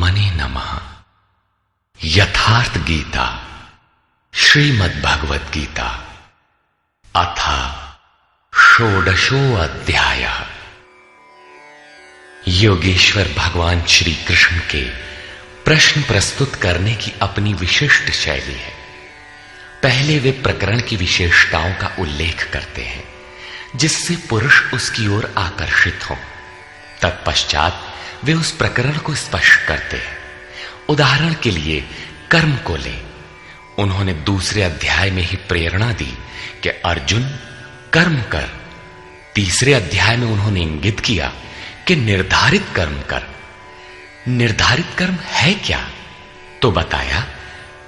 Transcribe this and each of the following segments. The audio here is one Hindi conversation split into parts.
आत्मने नमः। यथार्थ गीता श्रीमद् भगवत गीता अथ षोडशो अध्यायः। योगेश्वर भगवान श्री कृष्ण के प्रश्न प्रस्तुत करने की अपनी विशिष्ट शैली है। पहले वे प्रकरण की विशेषताओं का उल्लेख करते हैं जिससे पुरुष उसकी ओर आकर्षित हो। तत्पश्चात वे उस प्रकरण को स्पष्ट करते हैं। उदाहरण के लिए कर्म को ले। उन्होंने दूसरे अध्याय में ही प्रेरणा दी कि अर्जुन कर्म कर। तीसरे अध्याय में उन्होंने इंगित किया कि निर्धारित कर्म कर। निर्धारित कर्म है क्या? तो बताया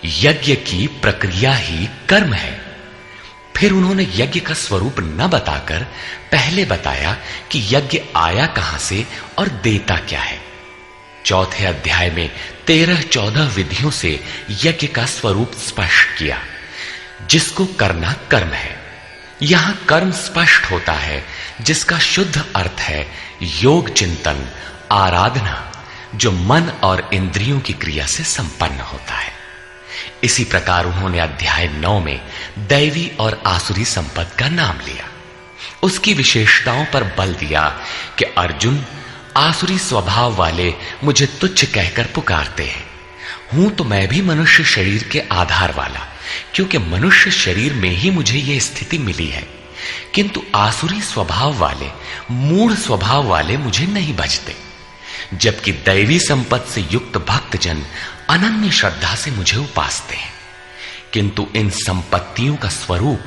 यज्ञ की प्रक्रिया ही कर्म है। फिर उन्होंने यज्ञ का स्वरूप न बताकर पहले बताया कि यज्ञ आया कहां से और देता क्या है। चौथे अध्याय में 13-14 विधियों से यज्ञ का स्वरूप स्पष्ट किया जिसको करना कर्म है। यहां कर्म स्पष्ट होता है जिसका शुद्ध अर्थ है योग चिंतन, आराधना, जो मन और इंद्रियों की क्रिया से संपन्न होता है। इसी प्रकार उन्होंने अध्याय 9 में दैवी और आसुरी संपत्ति का नाम लिया। उसकी विशेषताओं पर बल दिया कि अर्जुन आसुरी स्वभाव वाले मुझे तुच्छ कहकर पुकारते हैं। हूं तो मैं भी मनुष्य शरीर के आधार वाला, क्योंकि मनुष्य शरीर में ही मुझे यह स्थिति मिली है। किंतु आसुरी स्वभाव वाले, मूढ़ स्वभाव वाले मुझे नहीं भजते, जबकि दैवी संपत्ति से युक्त भक्तजन अनन्य श्रद्धा से मुझे उपासते हैं। किंतु इन संपत्तियों का स्वरूप,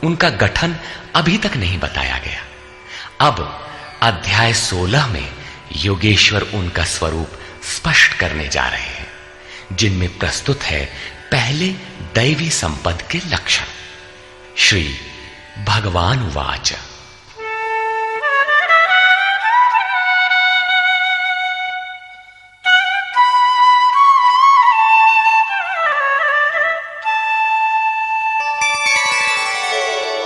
उनका गठन अभी तक नहीं बताया गया। अब अध्याय 16 में योगेश्वर उनका स्वरूप स्पष्ट करने जा रहे हैं, जिनमें प्रस्तुत है पहले दैवी संपद के लक्षण। श्री भगवान उवाच।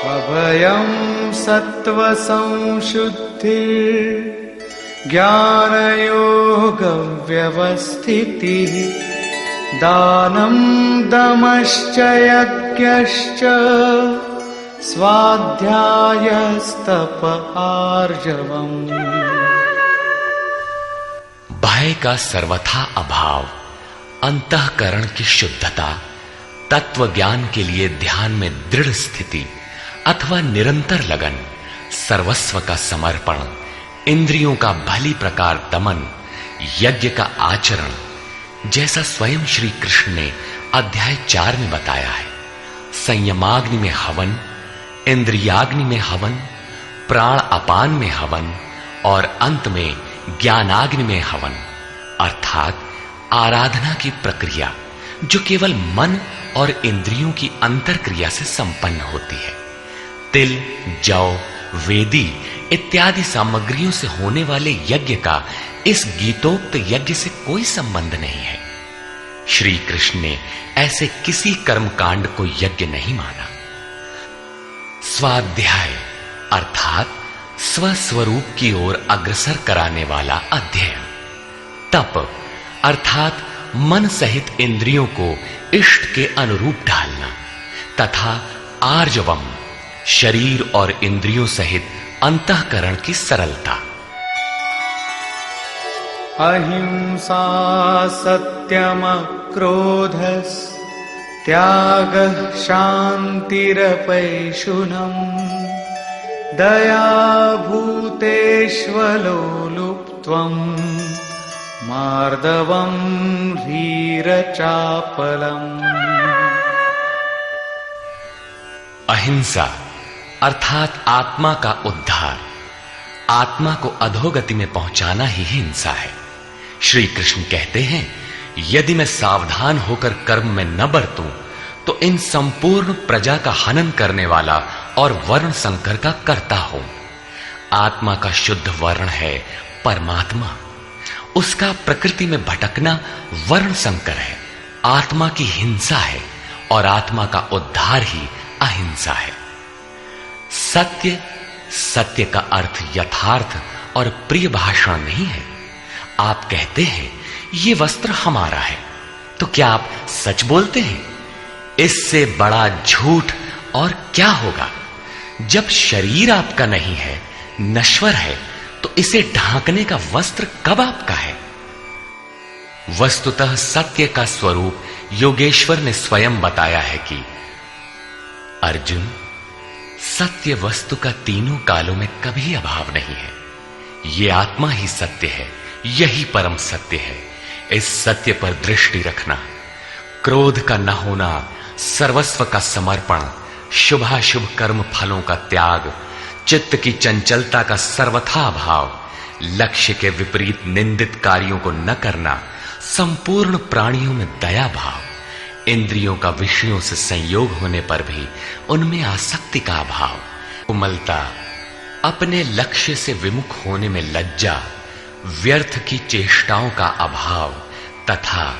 अभयं सत्व संशुद्धि ज्ञानयोग व्यवस्थितिः दानं दमश्च यज्ञश्च स्वाध्यायस्तप आर्जवम्। भय का सर्वथा अभाव, अंतःकरण की शुद्धता, तत्व ज्ञान के लिए ध्यान में दृढ़ स्थिति अथवा निरंतर लगन, सर्वस्व का समर्पण, इंद्रियों का भली प्रकार दमन, यज्ञ का आचरण, जैसा स्वयं श्री कृष्ण ने अध्याय 4 में बताया है। संयमाग्नि में हवन, इंद्रियाग्नि में हवन, प्राण अपान में हवन और अंत में ज्ञानाग्नि में हवन, अर्थात आराधना की प्रक्रिया जो केवल मन और इंद्रियों की अंतर क्रिया से संपन्न होती है। तिल, जौ, वेदी इत्यादि सामग्रियों से होने वाले यज्ञ का इस गीतोक्त यज्ञ से कोई संबंध नहीं है। श्री कृष्ण ने ऐसे किसी कर्मकांड को यज्ञ नहीं माना। स्वाध्याय अर्थात स्वस्वरूप की ओर अग्रसर कराने वाला अध्ययन, तप अर्थात मन सहित इंद्रियों को इष्ट के अनुरूप ढालना, तथा आर्जवम शरीर और इंद्रियों सहित अंतःकरण की सरलता। अहिंसा सत्यम क्रोधस् त्यागः शान्तिरपैशुनम् दया भूतेष्वलो लुप्त्वम् मार्दवम् ह्रीरचापलम्। अहिंसा अर्थात आत्मा का उद्धार, आत्मा को अधोगति में पहुंचाना ही हिंसा है। श्री कृष्ण कहते हैं, यदि मैं सावधान होकर कर्म में न बरतूं तो इन संपूर्ण प्रजा का हनन करने वाला और वर्ण संकर का कर्ता हूं। आत्मा का शुद्ध वर्ण है परमात्मा, उसका प्रकृति में भटकना वर्ण संकर है। आत्मा की हिंसा है और आत्मा का उद्धार ही अहिंसा है। सत्य, सत्य का अर्थ यथार्थ और प्रिय भाषण नहीं है। आप कहते हैं ये वस्त्र हमारा है, तो क्या आप सच बोलते हैं? इससे बड़ा झूठ और क्या होगा? जब शरीर आपका नहीं है, नश्वर है, तो इसे ढांकने का वस्त्र कब आपका है? वस्तुतः सत्य का स्वरूप योगेश्वर ने स्वयं बताया है कि अर्जुन, सत्य वस्तु का तीनों कालों में कभी अभाव नहीं है। ये आत्मा ही सत्य है, यही परम सत्य है। इस सत्य पर दृष्टि रखना, क्रोध का न होना, सर्वस्व का समर्पण, शुभाशुभ कर्म फलों का त्याग, चित्त की चंचलता का सर्वथा अभाव, लक्ष्य के विपरीत निंदित कार्यों को न करना, संपूर्ण प्राणियों में दया भाव, इंद्रियों का विषयों से संयोग होने पर भी उनमें आसक्ति का अभाव, कोमलता, अपने लक्ष्य से विमुख होने में लज्जा, व्यर्थ की चेष्टाओं का अभाव तथा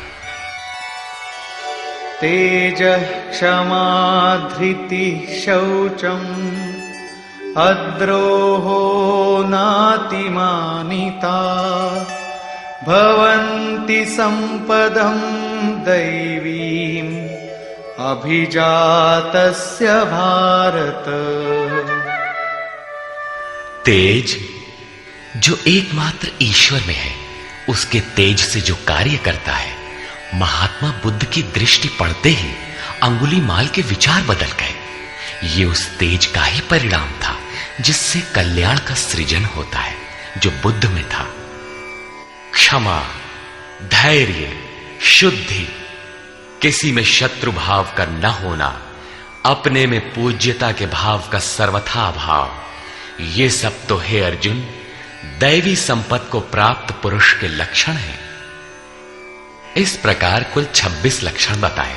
तेज क्षमा धृति शौचम अद्रोहो नातिमानिता भवन्ति संपदं दैवीम् अभिजातस्य भारत। तेज जो एकमात्र ईश्वर में है, उसके तेज से जो कार्य करता है, महात्मा बुद्ध की दृष्टि पड़ते ही अंगुलीमाल के विचार बदल गए। ये उस तेज का ही परिणाम था जिससे कल्याण का सृजन होता है, जो बुद्ध में था। क्षमा, धैर्य, शुद्धि, किसी में शत्रु भाव का न होना, अपने में पूज्यता के भाव का सर्वथा अभाव, ये सब तो हे अर्जुन दैवी संपत्ति को प्राप्त पुरुष के लक्षण हैं। इस प्रकार कुल 26 लक्षण बताए,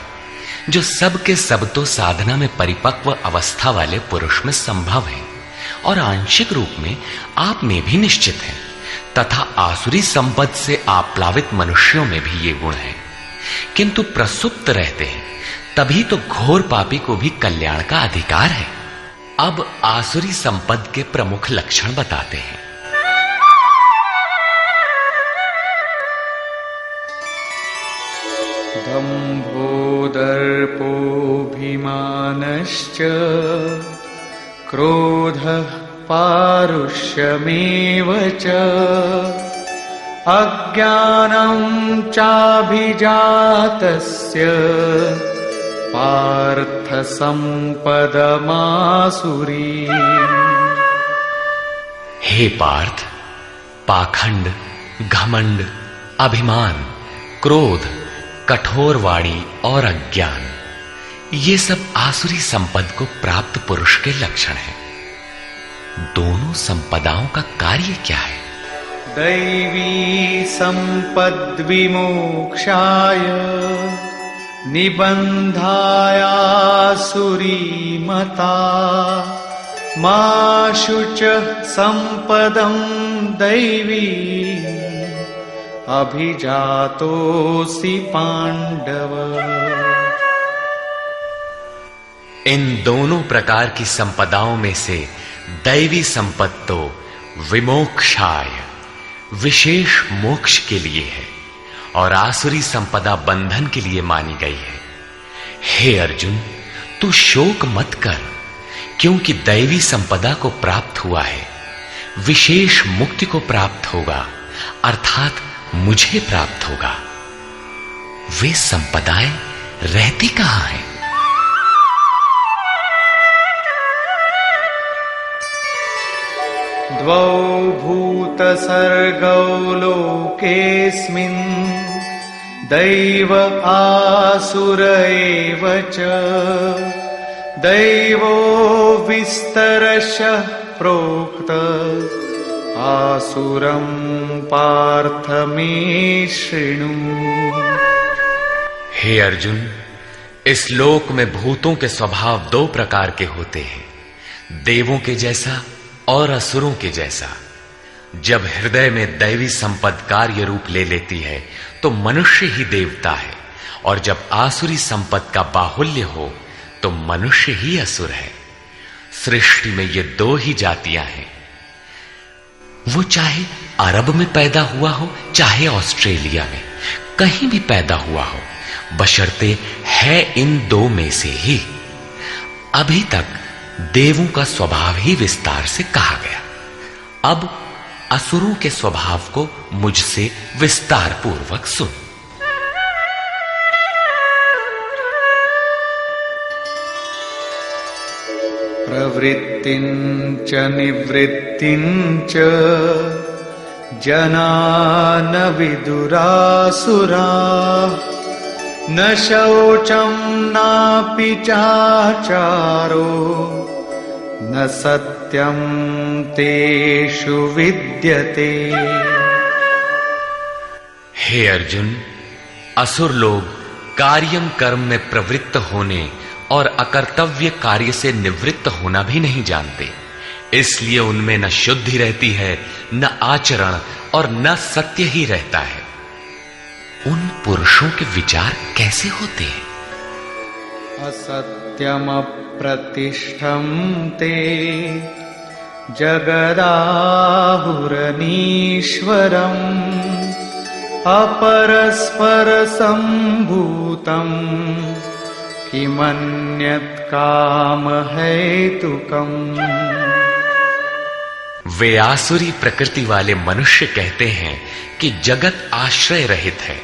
जो सब के सब तो साधना में परिपक्व अवस्था वाले पुरुष में संभव है और आंशिक रूप में आप में भी निश्चित है, तथा आसुरी संपत्ति से आप्लावित मनुष्यों में भी ये गुण है, किंतु प्रसुप्त रहते हैं, तभी तो घोर पापी को भी कल्याण का अधिकार है। अब आसुरी संपद के प्रमुख लक्षण बताते हैं। दम्भो दर्पोऽभिमानश्च क्रोधः पारुष्यमेव च अज्ञानं चाभिजातस्य पार्थ संपदमासुरी। हे पार्थ, पाखंड, घमंड, अभिमान, क्रोध, कठोर वाणी और अज्ञान, ये सब आसुरी संपद को प्राप्त पुरुष के लक्षण हैं। दोनों संपदाओं का कार्य क्या है? दैवी संपद विमोक्षाय निबंधायासुरी मता मा शुच संपदं दैवी अभिजातोऽसि पांडव। इन दोनों प्रकार की संपदाओं में से दैवी संपत्ति तो विमोक्षाय, विशेष मोक्ष के लिए है, और आसुरी संपदा बंधन के लिए मानी गई है। हे अर्जुन, तू शोक मत कर, क्योंकि दैवी संपदा को प्राप्त हुआ है, विशेष मुक्ति को प्राप्त होगा, अर्थात मुझे प्राप्त होगा। वे संपदाएं रहती कहां हैं? द्वौ भूतसर्गौ लोकेऽस्मिन् दैव आसुर एव च दैवो विस्तरशः प्रोक्त आसुरं पार्थ मे शृणु। हे अर्जुन, इस लोक में भूतों के स्वभाव दो प्रकार के होते हैं, देवों के जैसा और असुरों के जैसा। जब हृदय में दैवी संपद कार्य रूप ले लेती है तो मनुष्य ही देवता है, और जब आसुरी संपद का बाहुल्य हो तो मनुष्य ही असुर है। सृष्टि में ये दो ही जातियां हैं, वो चाहे अरब में पैदा हुआ हो चाहे ऑस्ट्रेलिया में, कहीं भी पैदा हुआ हो, बशर्ते है इन दो में से ही। अभी तक देवों का स्वभाव ही विस्तार से कहा गया, अब असुरों के स्वभाव को मुझसे विस्तार पूर्वक सुन। प्रवृत्तिञ्च निवृत्तिञ्च जना न विदुरासुराः न शौचं नापि चाचारो न सत्यं तेषु विद्यते। हे अर्जुन, असुर लोग कार्यम कर्म में प्रवृत्त होने और अकर्तव्य कार्य से निवृत्त होना भी नहीं जानते, इसलिए उनमें न शुद्धि रहती है, न आचरण और न सत्य ही रहता है। उन पुरुषों के विचार कैसे होते हैं? असत्यम प्रतिष्ठं ते जगदाहुरनीश्वरम् अपरस्पर संभूतम् किमन्यत् काम हेतुकम्। वे आसुरी प्रकृति वाले मनुष्य कहते हैं कि जगत आश्रय रहित है,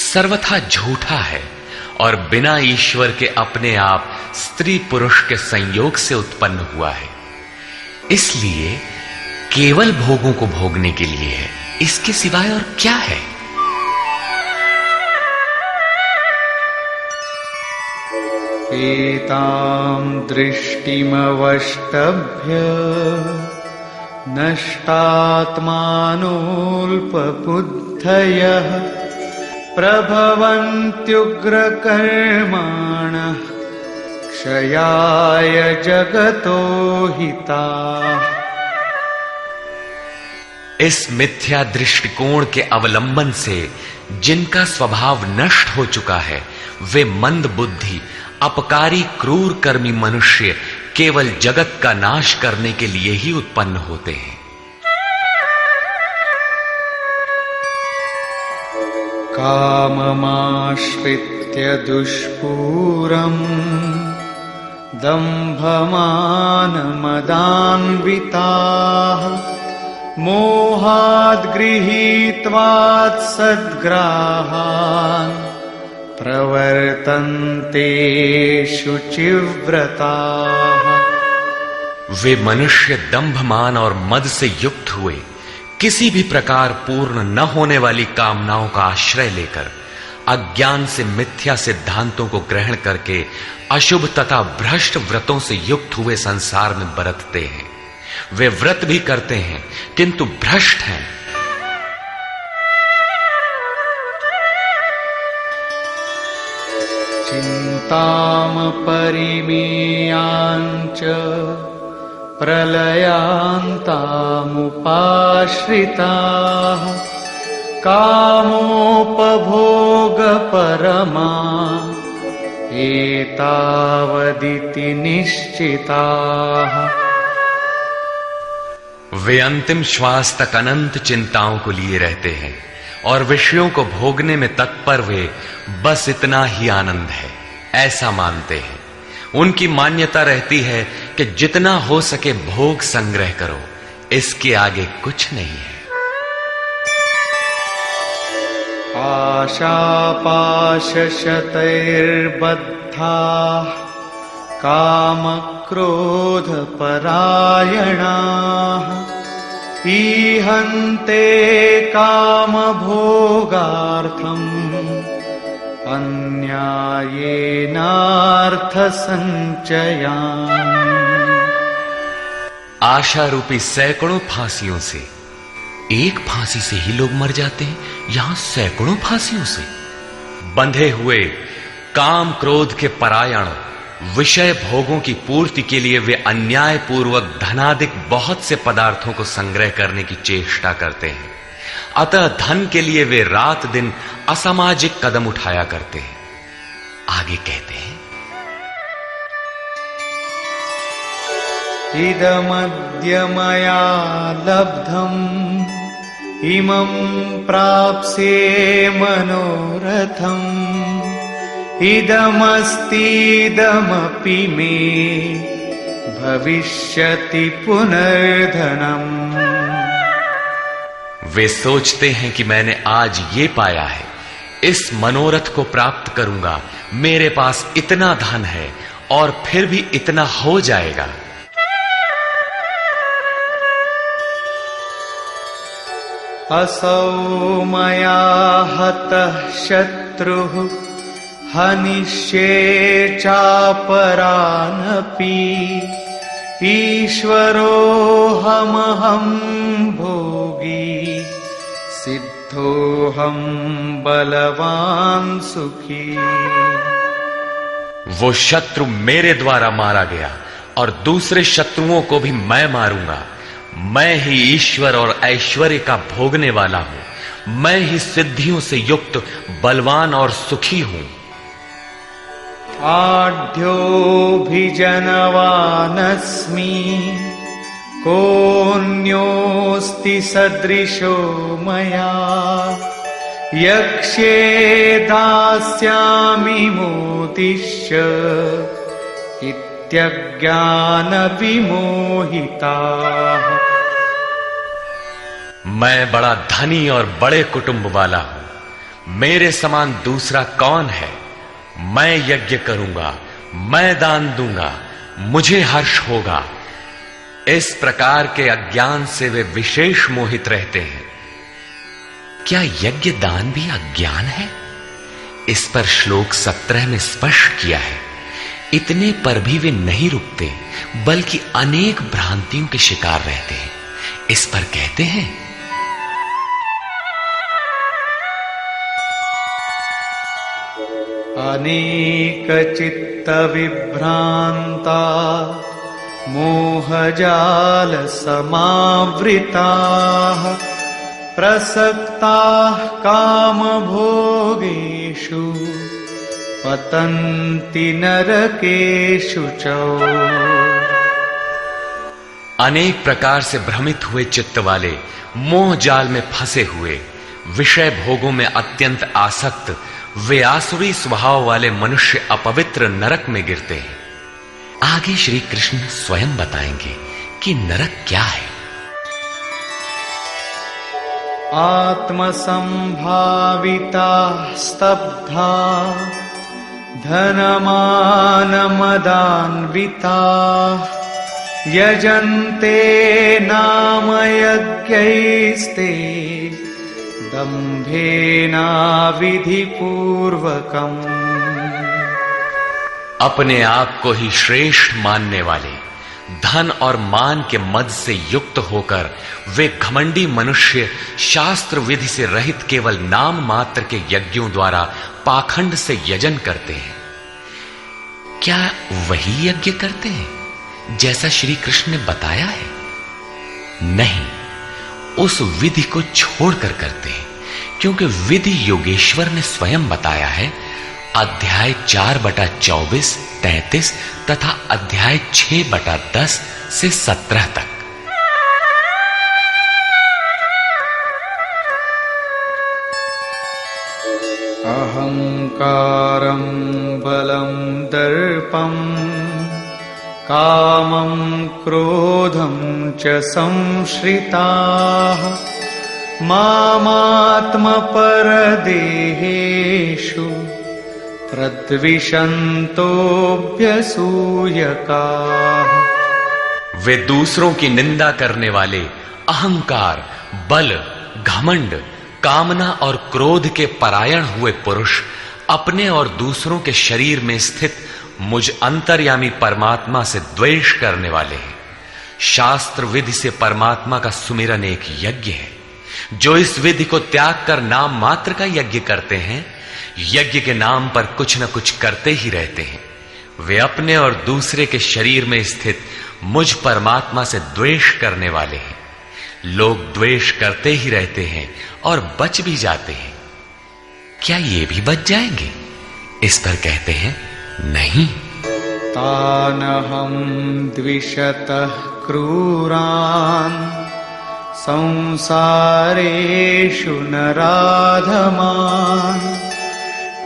सर्वथा झूठा है और बिना ईश्वर के अपने आप स्त्री पुरुष के संयोग से उत्पन्न हुआ है, इसलिए केवल भोगों को भोगने के लिए है, इसके सिवाय और क्या है? एतां दृष्टिमवष्टभ्य नष्टात्मानोऽल्पबुद्धयः प्रभवन्त्युग्रकर्माणः क्षयाय जगतो हिताः। इस मिथ्या दृष्टिकोण के अवलंबन से जिनका स्वभाव नष्ट हो चुका है, वे मंद बुद्धि अपकारी क्रूर कर्मी मनुष्य केवल जगत का नाश करने के लिए ही उत्पन्न होते हैं। काममाश्रित्य दुष्पूरम् दम्भमानमदान्विताः मोहाद् गृहीत्वात् सद्ग्राहान् प्रवर्तन्ते शुचिव्रताः। वे मनुष्य दंभमान और मद से युक्त हुए किसी भी प्रकार पूर्ण न होने वाली कामनाओं का आश्रय लेकर अज्ञान से मिथ्या सिद्धांतों को ग्रहण करके अशुभ तथा भ्रष्ट व्रतों से युक्त हुए संसार में बरतते हैं। वे व्रत भी करते हैं किंतु भ्रष्ट हैं। चिंताम परिमेयांच प्रलयांतामुपाश्रिताः कामोपभोगपरमा एतावदिति निश्चिताः। वे अंतिम श्वास तक अनंत चिंताओं को लिए रहते हैं और विषयों को भोगने में तत्पर वे बस इतना ही आनंद है ऐसा मानते हैं। उनकी मान्यता रहती है कि जितना हो सके भोग संग्रह करो, इसके आगे कुछ नहीं है। आशापाशशतैर्बद्धाः कामक्रोधपरायणाः ईहन्ते कामभोगार्थम् अन्यायेनार्थसञ्चयान्। आशा रूपी सैकड़ों फांसियों से एक फांसी से ही लोग मर जाते हैं, यहां सैकड़ों फांसियों से बंधे हुए काम क्रोध के परायण विषय भोगों की पूर्ति के लिए वे अन्याय पूर्वक धनाधिक बहुत से पदार्थों को संग्रह करने की चेष्टा करते हैं। अतः धन के लिए वे रात दिन असामाजिक कदम उठाया करते हैं। आगे कहते हैं, इदमद्य मया लब्धम् इमं प्राप्स्ये मनोरथम् इदमस्तीदमपि मे भविष्यति पुनर्धनम्। वे सोचते हैं कि मैंने आज ये पाया है, इस मनोरथ को प्राप्त करूंगा, मेरे पास इतना धन है और फिर भी इतना हो जाएगा। असौ मया हतः शत्रुः हनिष्ये चापरानपि ईश्वरोऽहमहं भोगी सिद्धोऽहं बलवान् सुखी। वो शत्रु मेरे द्वारा मारा गया और दूसरे शत्रुओं को भी मैं मारूंगा। मैं ही ईश्वर और ऐश्वर्य का भोगने वाला हूं। मैं ही सिद्धियों से युक्त बलवान और सुखी हूं। आढ्योऽभिजनवानस्मि कोऽन्योऽस्ति सदृशो मया यक्ष्ये दास्यामि मोदिष्य इत्यज्ञानविमोहिताः। मैं बड़ा धनी और बड़े कुटुंब वाला हूं। मेरे समान दूसरा कौन है? मैं यज्ञ करूंगा, मैं दान दूंगा, मुझे हर्ष होगा। इस प्रकार के अज्ञान से वे विशेष मोहित रहते हैं। क्या यज्ञ दान भी अज्ञान है? इस पर श्लोक 17 में स्पष्ट किया है। इतने पर भी वे नहीं रुकते, बल्कि अनेक भ्रांतियों के शिकार रहते हैं। इस पर कहते हैं, अनेक चित्त विभ्रांता मोहजाल समावृताः प्रसक्ताः कामभोगेषु पतन्ति नरकेषु च। अनेक प्रकार से भ्रमित हुए चित्त वाले, मोह जाल में फंसे हुए, विषय भोगों में अत्यंत आसक्त वे आसुरी स्वभाव वाले मनुष्य अपवित्र नरक में गिरते हैं। आगे श्री कृष्ण स्वयं बताएंगे कि नरक क्या है। आत्मसंभाविता स्तब्धा धनमानमदान्विता यजन्ते नाम यज्ञैस्ते दम्भेना विधिपूर्वकम्। अपने आप को ही श्रेष्ठ मानने वाले, धन और मान के मद से युक्त होकर वे घमंडी मनुष्य शास्त्र विधि से रहित केवल नाम मात्र के यज्ञों द्वारा पाखंड से यजन करते हैं। क्या वही यज्ञ करते हैं जैसा श्री कृष्ण ने बताया है? नहीं, उस विधि को छोड़कर करते हैं, क्योंकि विधि योगेश्वर ने स्वयं बताया है। अध्याय 4/24, 33 तथा अध्याय 6/10 से 17 तक। अहंकारं बलं दर्पं कामं क्रोधं च संश्रिताः मामात्मपरदेहेषु प्रद्विषन्तोऽभ्यसूयकाः। वे दूसरों की निंदा करने वाले, अहंकार, बल, घमंड, कामना और क्रोध के परायण हुए पुरुष अपने और दूसरों के शरीर में स्थित मुझ अंतर्यामी परमात्मा से द्वेष करने वाले हैं। शास्त्र विधि से परमात्मा का सुमिरन एक यज्ञ है। जो इस विधि को त्याग कर नाम मात्र का यज्ञ करते हैं, यज्ञ के नाम पर कुछ न कुछ करते ही रहते हैं। वे अपने और दूसरे के शरीर में स्थित मुझ परमात्मा से द्वेष करने वाले हैं। लोग द्वेष करते ही रहते हैं और बच भी जाते हैं। क्या ये भी बच जाएंगे? इस पर कहते हैं, नहीं। तानहं द्विषतः क्रूरान् संसारेषु नराधमान्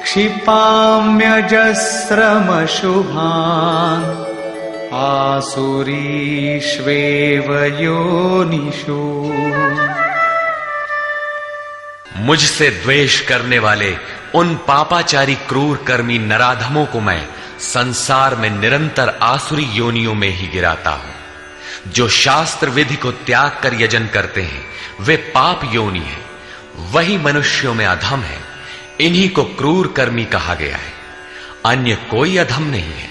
क्षिपाम्यजस्रमशुभान् आसुरीष्वेव योनिषु। मुझसे द्वेष करने वाले उन पापाचारी क्रूर कर्मी नराधमों को मैं संसार में निरंतर आसुरी योनियों में ही गिराता हूं। जो शास्त्र विधि को त्याग कर यजन करते हैं वे पाप योनि है, वही मनुष्यों में अधम है। इन्हीं को क्रूर कर्मी कहा गया है, अन्य कोई अधम नहीं है।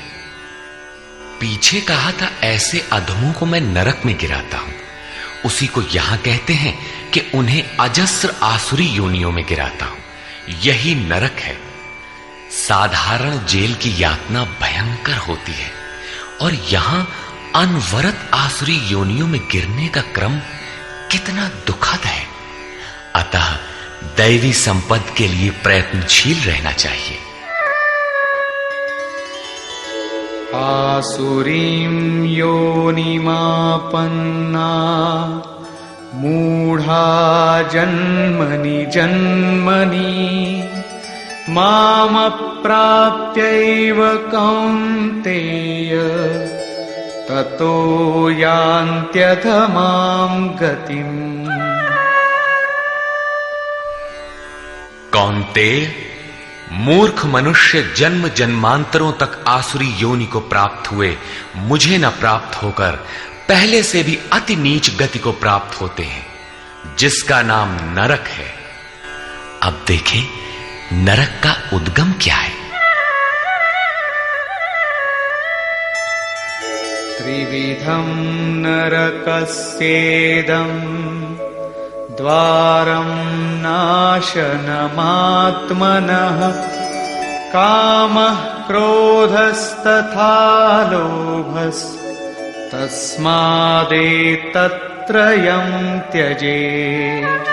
पीछे कहा था ऐसे अधमों को मैं नरक में गिराता हूं, उसी को यहां कहते हैं कि उन्हें अजस्र आसुरी योनियों में गिराता हूं। यही नरक है। साधारण जेल की यातना भयंकर होती है और यहां अनवरत आसुरी योनियों में गिरने का क्रम कितना दुखद है। अतः दैवी संपद के लिए प्रयत्नशील रहना चाहिए। आसुरीं योनिमापन्ना मूढ़ा जन्मनि जन्मनि मामप्राप्यैव कौन्तेय ततो यान्त्यधमां गतिम्। कौन्तेय, मूर्ख मनुष्य जन्म जन्मांतरों तक आसुरी योनि को प्राप्त हुए मुझे न प्राप्त होकर पहले से भी अति नीच गति को प्राप्त होते हैं, जिसका नाम नरक है। अब देखें नरक का उद्गम क्या है। त्रिविधं नरकस्येदं द्वारं नाशनमात्मनः कामः क्रोधस्तथा लोभस्तस्मादेतत्त्रयं त्यजेत्।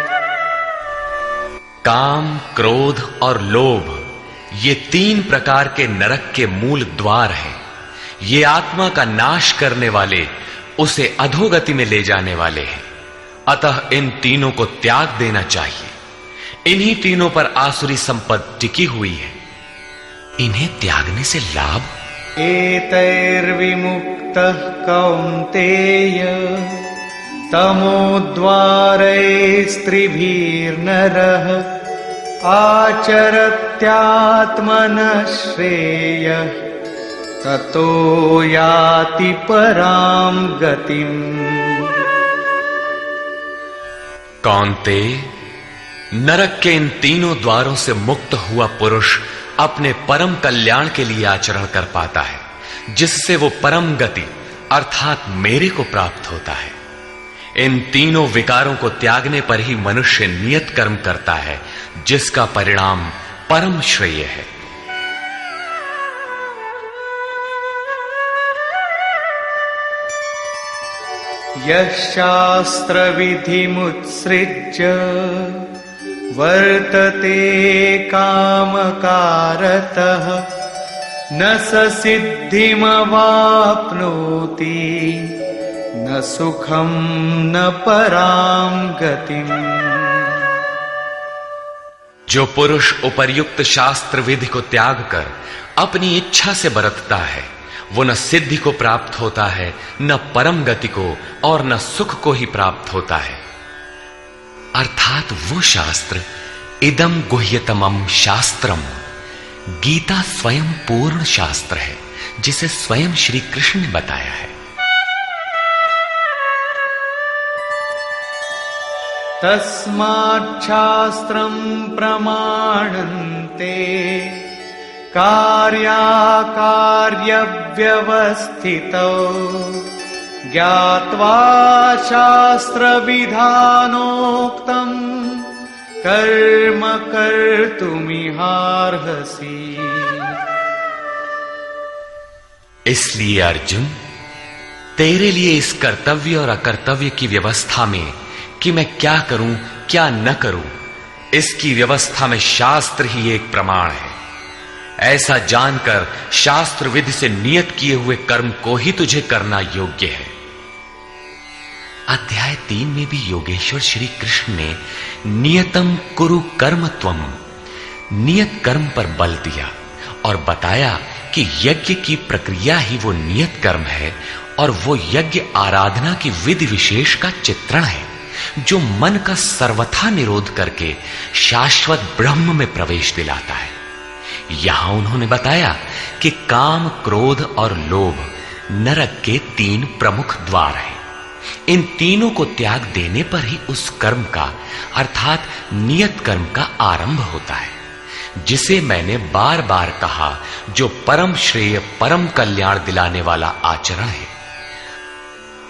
काम, क्रोध और लोभ ये 3 प्रकार के नरक के मूल द्वार हैं। ये आत्मा का नाश करने वाले, उसे अधोगति में ले जाने वाले हैं। अतः इन तीनों को त्याग देना चाहिए। इन्हीं तीनों पर आसुरी संपत्ति टिकी हुई है। इन्हें त्यागने से लाभ? एतैर्विमुक्तः कौन्तेय तमोद्वारैस्त्रिभिर्नरः आचरत्यात्मनः श्रेयः ततो याति परां गतिम्। कौन्तेय, नरक के इन तीनों द्वारों से मुक्त हुआ पुरुष अपने परम कल्याण के लिए आचरण कर पाता है, जिससे वो परम गति अर्थात मेरे को प्राप्त होता है। इन तीनों विकारों को त्यागने पर ही मनुष्य नियत कर्म करता है, जिसका परिणाम परम श्रेय है। यः शास्त्रविधिमुत्सृज्य वर्तते कामकारतः न स सिद्धिमवाप्नोति न सुखं न परां गतिम्। जो पुरुष उपर्युक्त शास्त्र विधि को त्याग कर अपनी इच्छा से बरतता है, वो न सिद्धि को प्राप्त होता है, न परम गति को और न सुख को ही प्राप्त होता है। अर्थात वो शास्त्र इदम गुह्यतमम शास्त्रम, गीता स्वयं पूर्ण शास्त्र है, जिसे स्वयं श्री कृष्ण ने बताया है। तस्माच्छास्त्रं प्रमाणन्ते कार्याकार्यव्यवस्थितौ ज्ञात्वा शास्त्रविधानोक्तं कर्म कर्तुमिहार्हसि। इसलिए अर्जुन, तेरे लिए इस कर्तव्य और अकर्तव्य की व्यवस्था में कि मैं क्या करूं क्या न करूं, इसकी व्यवस्था में शास्त्र ही एक प्रमाण है। ऐसा जानकर शास्त्र विधि से नियत किए हुए कर्म को ही तुझे करना योग्य है। अध्याय 3 में भी योगेश्वर श्री कृष्ण ने नियतम कुरु कर्म त्वम, नियत कर्म पर बल दिया और बताया कि यज्ञ की प्रक्रिया ही वो नियत कर्म है और वो यज्ञ आराधना की विधि विशेष का चित्रण है जो मन का सर्वथा निरोध करके शाश्वत ब्रह्म में प्रवेश दिलाता है। यहां उन्होंने बताया कि काम, क्रोध और लोभ नरक के 3 प्रमुख द्वार हैं। इन तीनों को त्याग देने पर ही उस कर्म का अर्थात नियत कर्म का आरंभ होता है, जिसे मैंने बार बार कहा, जो परम श्रेय, परम कल्याण दिलाने वाला आचरण है।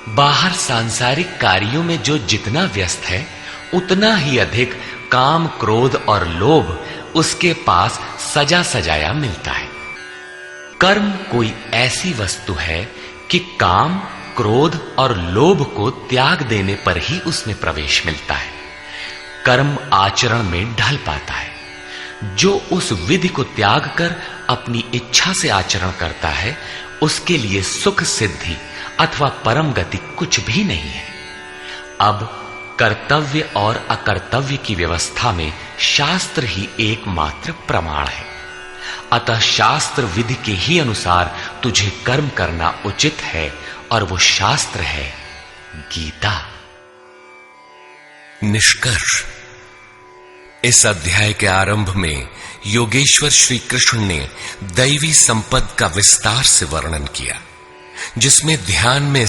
बाहर सांसारिक कार्यों में जो जितना व्यस्त है, उतना ही अधिक काम, क्रोध और लोभ उसके पास सजा सजाया मिलता है। कर्म कोई ऐसी वस्तु है कि काम, क्रोध और लोभ को त्याग देने पर ही उसमें प्रवेश मिलता है। कर्म आचरण में ढल पाता है। जो उस विधि को त्याग कर अपनी इच्छा से आचरण करता है, उसके लिए सुख सिद्धि अथवा परम गति कुछ भी नहीं है। अब कर्तव्य और अकर्तव्य की व्यवस्था में शास्त्र ही एकमात्र प्रमाण है। अतः शास्त्र विधि के ही अनुसार तुझे कर्म करना उचित है और वो शास्त्र है गीता। निष्कर्ष, इस अध्याय के आरंभ में योगेश्वर श्री कृष्ण ने दैवी संपद का विस्तार से वर्णन किया, जिसमें ध्यान में